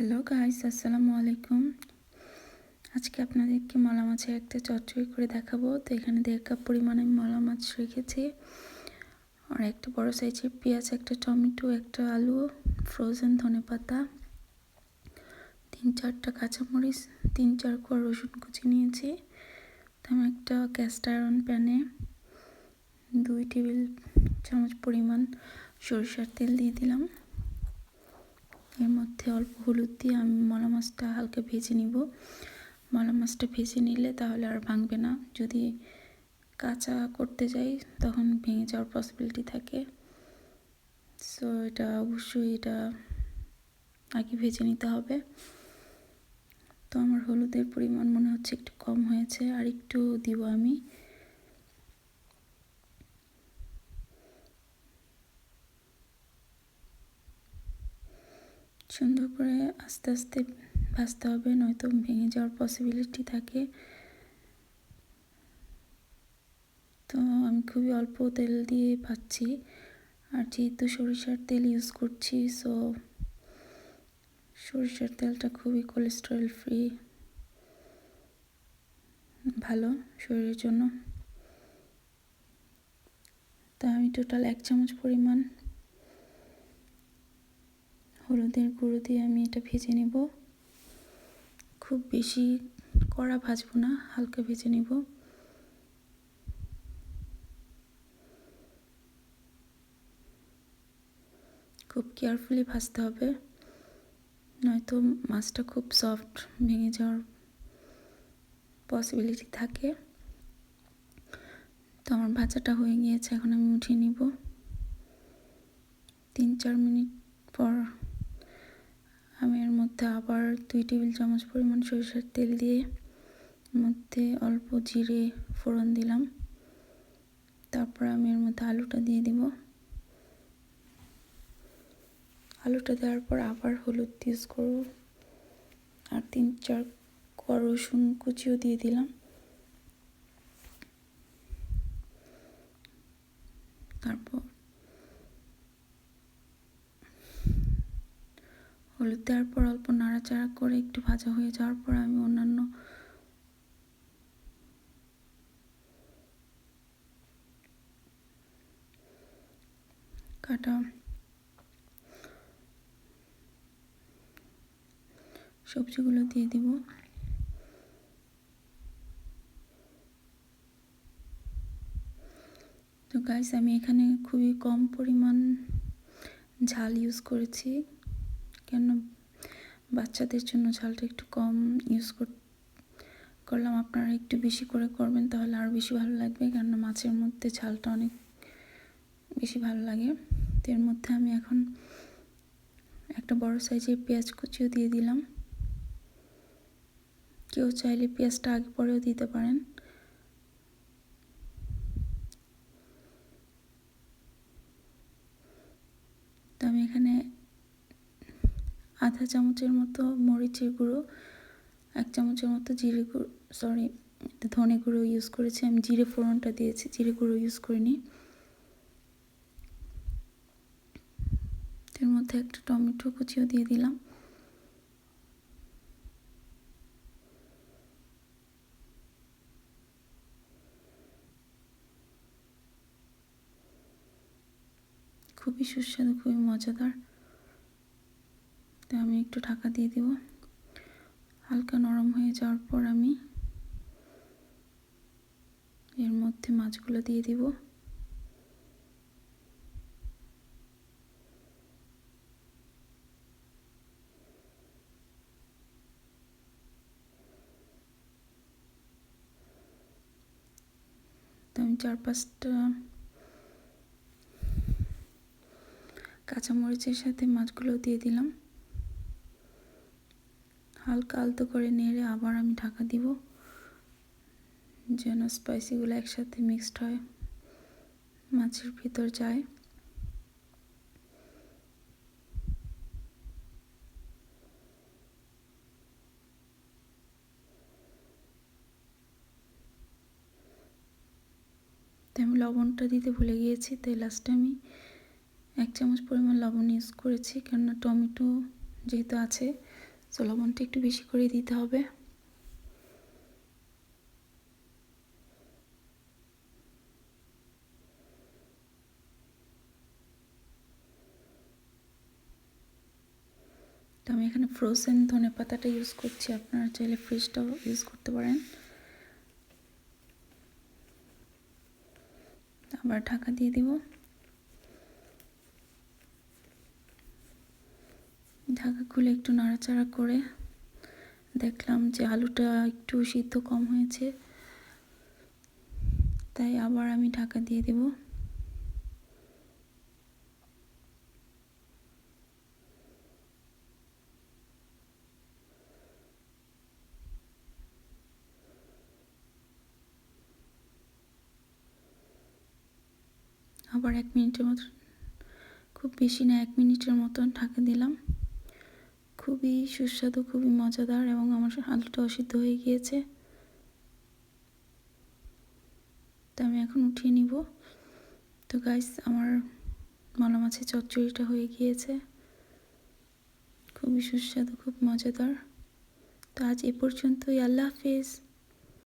Hello guys, আসসালামু আলাইকুম। আজকে আপনাদেরকে মলা মাছের একটা চচ্চড়ি করে দেখাবো। তো এখানে 1.5 কাপ পরিমাণে আমি মলা মাছ রেখেছি, আর একটা বড় সাইজের পেঁয়াজ, একটা টমেটো, একটা আলু, ফ্রোজেন ধনেপাতা, 3-4টা কাঁচামরিচ, 3-4 কোয়া রসুন কুচি নিয়েছি। তো আমি একটা ক্যাস্ট আয়রন প্যানে 2 টেবিল চামচ পরিমাণ সরিষার তেল দিয়ে দিলাম। এর মধ্যে অল্প হলুদ দিয়ে আমি মলা মাছটা হালকা ভেজে নিব। মলা মাছটা ভেজে নিলে তাহলে আর ভাঙবে না। যদি কাঁচা করতে যাই তখন ভেঙে যাওয়ার পসিবিলিটি থাকে। সো এটা অবশ্যই আগে ভেজে নিতে হবে। তো আমার হলুদের পরিমাণ মনে হচ্ছে একটু কম হয়েছে, আর একটু দিব আমি। সুন্দর করে আস্তে আস্তে ভাজতে হবে, নয়তো ভেঙে যাওয়ার পসিবিলিটি থাকে। তো আমি খুবই অল্প তেল দিয়ে ভাজছি, আর যেহেতু সরিষার তেল ইউজ করছি, সো সরিষার তেলটা খুবই কোলেস্টেরল ফ্রি, ভালো শরীরের জন্য। তো আমি টোটাল 1 চামচ পরিমাণ হলুদের গুঁড়ো দিয়ে আমি এটা ভেজে নেব। খুব বেশি কড়া ভাজবো না, হালকা ভেজে নেব। খুব কেয়ারফুলি ভাজতে হবে, নয়তো মাছটা খুব সফট ভেঙে যাওয়ার পসিবিলিটি থাকে। তো আমার ভাজাটা হয়ে গিয়েছে, এখন আমি উঠিয়ে নিব। 3-4 মিনিট পর আমি এর মধ্যে আবার 2 টেবিল চামচ পরিমাণ সরিষার তেল দিয়ে এর মধ্যে অল্প জিরে ফোড়ন দিলাম। তারপর আমি এর মধ্যে আলুটা দিয়ে দিব। আলুটা দেওয়ার পর আবার হলুদ ইউজ করব, আর 3-4 কোয়া রসুন কুচিও দিয়ে দিলাম। তারপর হলুদ দেওয়ার পর অল্প নাড়াচাড়া করে একটু ভাজা হয়ে যাওয়ার পর আমি অন্যান্য কাটা সবজিগুলো দিয়ে দিব। তো গাইস, আমি এখানে খুবই কম পরিমাণ ঝাল ইউজ করেছি, কেন বাচ্চাদের জন্য ঝালটা একটু কম ইউজ করলাম। আপনারা একটু বেশি করে করবেন, তাহলে আরও বেশি ভালো লাগবে, কেননা মাছের মধ্যে ঝালটা অনেক বেশি ভালো লাগে। তো এর মধ্যে আমি এখন একটা বড় সাইজের পেঁয়াজ কুচিও দিয়ে দিলাম। কেউ চাইলে পেঁয়াজটা আগে পরেও দিতে পারেন। তো আমি এখানে আধা চামচের মতো মরিচের গুঁড়ো, 1 চামচের মতো জিরে গুঁড়ো, ধনে গুঁড়ো ইউজ করেছি। আমি জিরে ফোড়নটা দিয়েছি, জিরে গুঁড়ো ইউজ করিনি। এর মধ্যে একটা টমেটো কুচিও দিয়ে দিলাম। খুবই সুস্বাদু, খুবই মজাদার। তো আমি একটু ঢাকা দিয়ে দিব। হালকা নরম হয়ে যাওয়ার পর আমি এর মধ্যে মাছগুলো দিয়ে দিব। তো আমি 4-5টা কাঁচামরিচের সাথে মাছগুলো দিয়ে দিলাম। হালকা আলতো করে নেড়ে আবার আমি ঢাকা দিব, যেন স্পাইসিগুলো একসাথে মিক্সড হয়, মাছের ভিতর যায়। তো আমি লবণটা দিতে ভুলে গিয়েছি, তাই লাস্টে আমি 1 চামচ পরিমাণ লবণ ইউজ করেছি, কেননা টমেটো যেহেতু আছে, সো লবণটা একটু বেশি করে দিতে হবে। তো আমি এখানে ফ্রোজেন ধনেপাতাটা ইউজ করছি, আপনারা চাইলে ফ্রেশটাও ইউজ করতে পারেন। আবার ঢাকা দিয়ে দিব। ঢাকা খুলে একটু নাড়াচাড়া করে দেখলাম যে আলুটা একটু সিদ্ধ কম হয়েছে, তাই আবার আমি ঢাকা দিয়ে দেব। আবার 1 মিনিটের মতো, খুব বেশি না, 1 মিনিটের মতন ঢাকা দিলাম। খুবই সুস্বাদু, খুবই মজাদার, এবং আমার আলুটা সিদ্ধ হয়ে গিয়েছে। তো আমি এখন উঠিয়ে নিব। তো গাইস, আমার মলা মাছের চচ্চড়িটা হয়ে গিয়েছে, খুবই সুস্বাদু, খুব মজাদার। তো আজ এ পর্যন্তই। আল্লাহ হাফেজ।